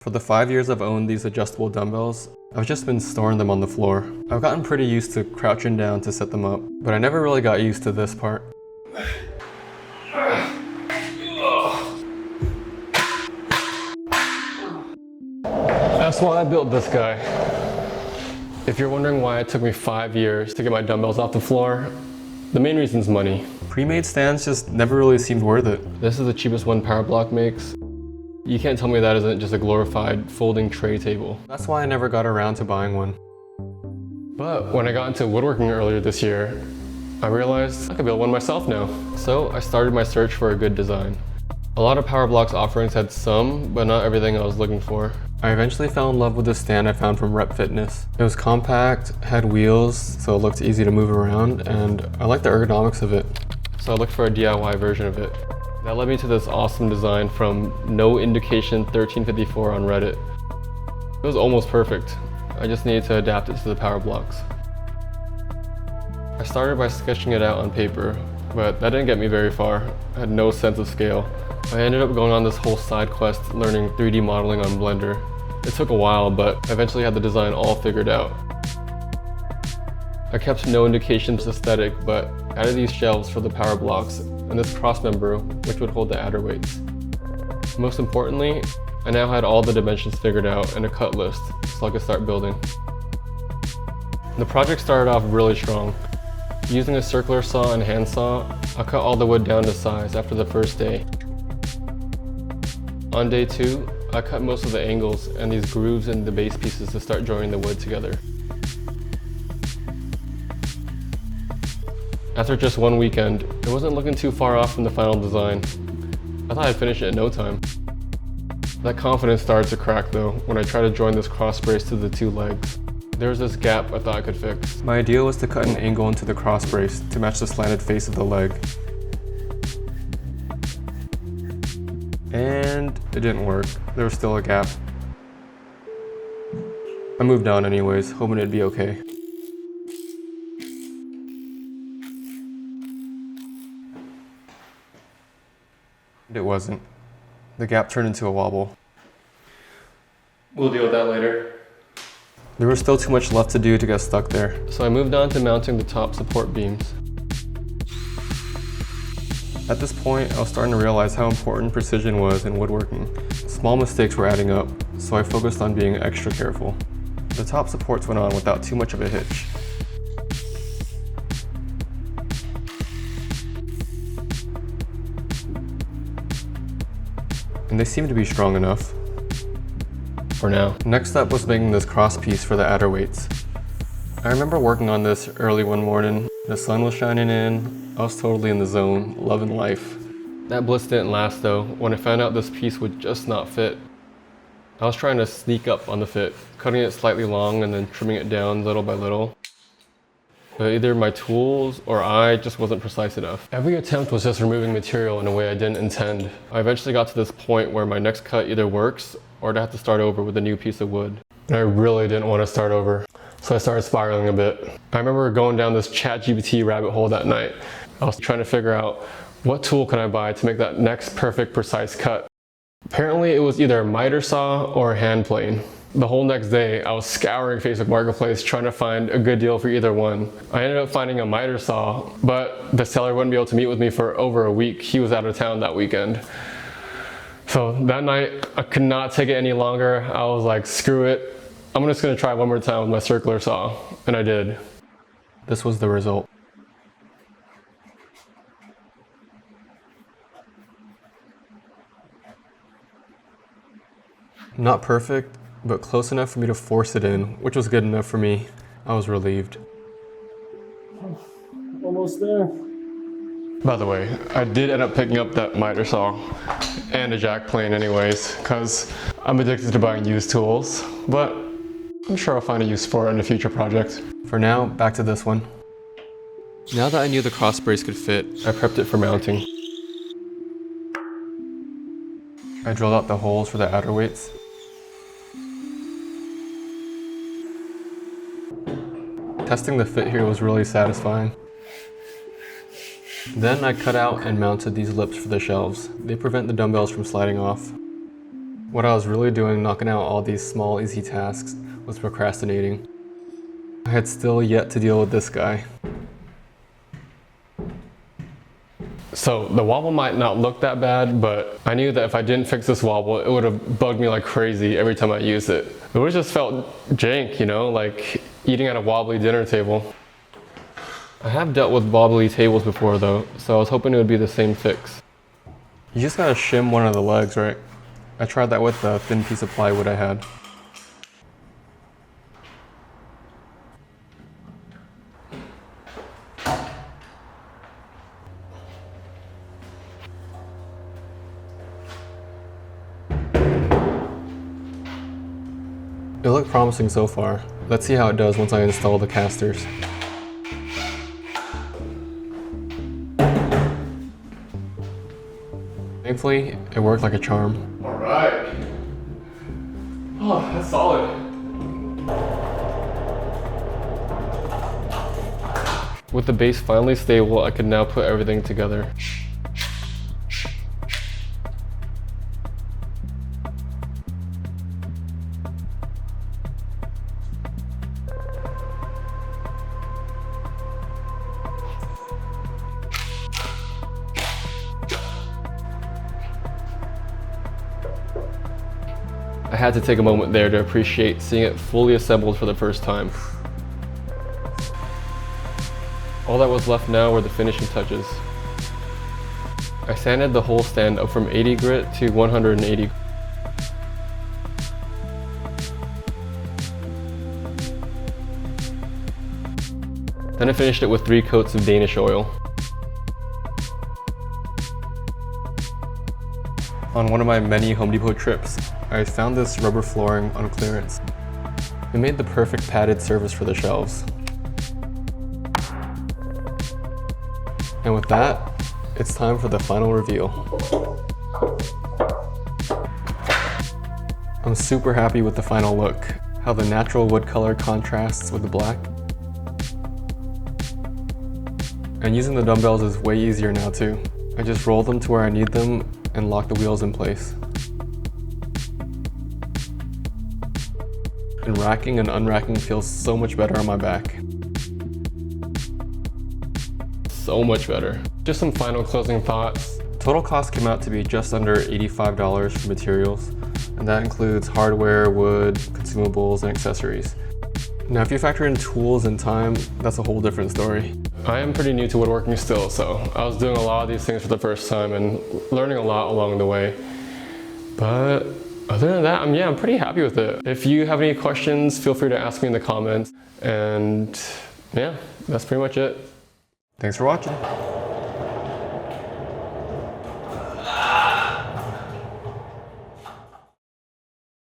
For the 5 years I've owned these adjustable dumbbells, I've just been storing them on the floor. I've gotten pretty used to crouching down to set them up, but I never really got used to this part. That's why I built this guy. If you're wondering why it took me 5 years to get my dumbbells off the floor, the main reason is money. Pre-made stands just never really seemed worth it. This is the cheapest one PowerBlock makes. You can't tell me that isn't just a glorified folding tray table. That's why I never got around to buying one. But when I got into woodworking earlier this year, I realized I could build one myself now. So I started my search for a good design. A lot of PowerBlock's offerings had some, but not everything I was looking for. I eventually fell in love with the stand I found from Rep Fitness. It was compact, had wheels, so it looked easy to move around, and I liked the ergonomics of it. So I looked for a DIY version of it. That led me to this awesome design from No Indication 1354 on Reddit. It was almost perfect. I just needed to adapt it to the PowerBlocks. I started by sketching it out on paper, but that didn't get me very far. I had no sense of scale. I ended up going on this whole side quest learning 3D modeling on Blender. It took a while, but I eventually had the design all figured out. I kept No Indication's aesthetic, but added these shelves for the PowerBlocks and this cross member which would hold the adder weights. Most importantly, I now had all the dimensions figured out and a cut list, so I could start building. The project started off really strong. Using a circular saw and handsaw, I cut all the wood down to size after the first day. On day 2, I cut most of the angles and these grooves in the base pieces to start joining the wood together. After just one weekend, it wasn't looking too far off from the final design. I thought I'd finish it in no time. That confidence started to crack though when I tried to join this cross brace to the 2 legs. There was this gap I thought I could fix. My idea was to cut an angle into the cross brace to match the slanted face of the leg. And it didn't work. There was still a gap. I moved on anyways, hoping it'd be okay. It wasn't. The gap turned into a wobble. We'll deal with that later. There was still too much left to do to get stuck there, so I moved on to mounting the top support beams. At this point, I was starting to realize how important precision was in woodworking. Small mistakes were adding up, so I focused on being extra careful. The top supports went on without too much of a hitch. And they seem to be strong enough. For now. Next up was making this cross piece for the adder weights. I remember working on this early one morning. The sun was shining in. I was totally in the zone, loving life. That bliss didn't last though, when I found out this piece would just not fit. I was trying to sneak up on the fit, cutting it slightly long and then trimming it down little by little. But either my tools or I just wasn't precise enough. Every attempt was just removing material in a way I didn't intend. I eventually got to this point where my next cut either works or I'd have to start over with a new piece of wood. And I really didn't want to start over, so I started spiraling a bit. I remember going down this ChatGPT rabbit hole that night. I was trying to figure out what tool can I buy to make that next perfect precise cut. Apparently it was either a miter saw or a hand plane. The whole next day, I was scouring Facebook Marketplace trying to find a good deal for either one. I ended up finding a miter saw, but the seller wouldn't be able to meet with me for over a week. He was out of town that weekend. So that night, I could not take it any longer. I was like, screw it. I'm just gonna try one more time with my circular saw, and I did. This was the result. Not perfect, but close enough for me to force it in, which was good enough for me. I was relieved. Almost there. By the way, I did end up picking up that miter saw and a jack plane anyways, because I'm addicted to buying used tools, but I'm sure I'll find a use for it in a future project. For now, back to this one. Now that I knew the cross brace could fit, I prepped it for mounting. I drilled out the holes for the adder weights. Testing the fit here was really satisfying. Then I cut out and mounted these lips for the shelves. They prevent the dumbbells from sliding off. What I was really doing knocking out all these small, easy tasks was procrastinating. I had still yet to deal with this guy. So the wobble might not look that bad, but I knew that if I didn't fix this wobble, it would have bugged me like crazy every time I used it. It would just felt jank, you know, like eating at a wobbly dinner table. I have dealt with wobbly tables before though, so I was hoping it would be the same fix. You just gotta shim one of the legs, right? I tried that with the thin piece of plywood I had. It looked promising so far. Let's see how it does once I install the casters. Thankfully, it worked like a charm. All right. Oh, that's solid. With the base finally stable, I could now put everything together. I had to take a moment there to appreciate seeing it fully assembled for the first time. All that was left now were the finishing touches. I sanded the whole stand up from 80 grit to 180. Then I finished it with 3 coats of Danish oil. On one of my many Home Depot trips, I found this rubber flooring on clearance. It made the perfect padded surface for the shelves. And with that, it's time for the final reveal. I'm super happy with the final look, how the natural wood color contrasts with the black. And using the dumbbells is way easier now too. I just roll them to where I need them and lock the wheels in place. And racking and unracking feels so much better on my back. So much better. Just some final closing thoughts. Total cost came out to be just under $85 for materials, and that includes hardware, wood, consumables, and accessories. Now if you factor in tools and time, that's a whole different story. I am pretty new to woodworking still, so I was doing a lot of these things for the first time and learning a lot along the way. But other than that, I'm pretty happy with it. If you have any questions, feel free to ask me in the comments. And yeah, that's pretty much it. Thanks for watching.